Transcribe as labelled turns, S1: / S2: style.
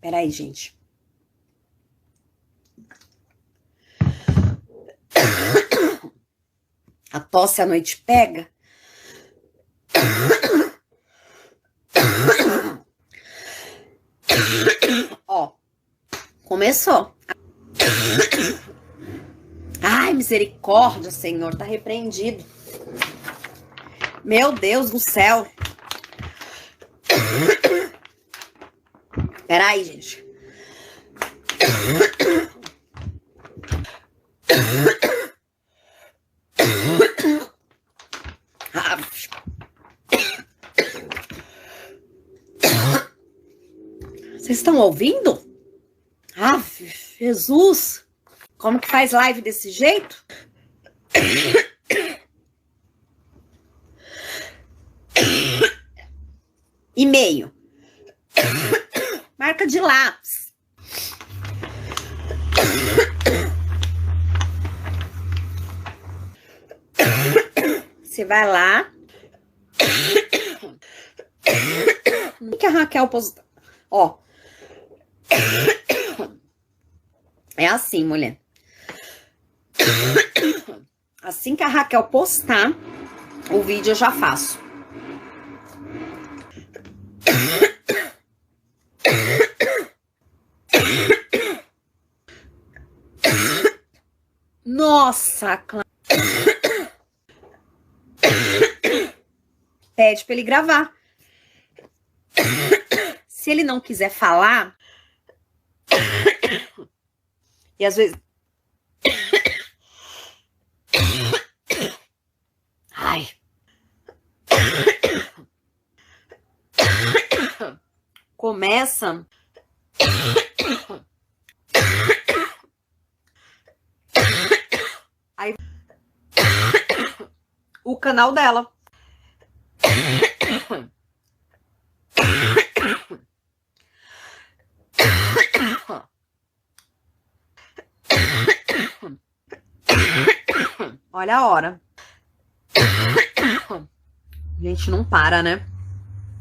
S1: Peraí, gente. A tosse à noite pega. Ó, começou. Ai, misericórdia, Senhor, tá repreendido. Meu Deus do céu. Peraí, gente. Vocês estão ouvindo? Ah, Jesus! Como que faz live desse jeito? E-mail. Marca de lápis. Você vai lá. O que a Raquel postou? Ó. É assim, mulher. Assim que a Raquel postar o vídeo, eu já faço. Nossa, pede pra ele gravar. Se ele não quiser falar, e às vezes... Ai. Começa... Aí... O canal dela. Olha a hora. Gente, não para, né?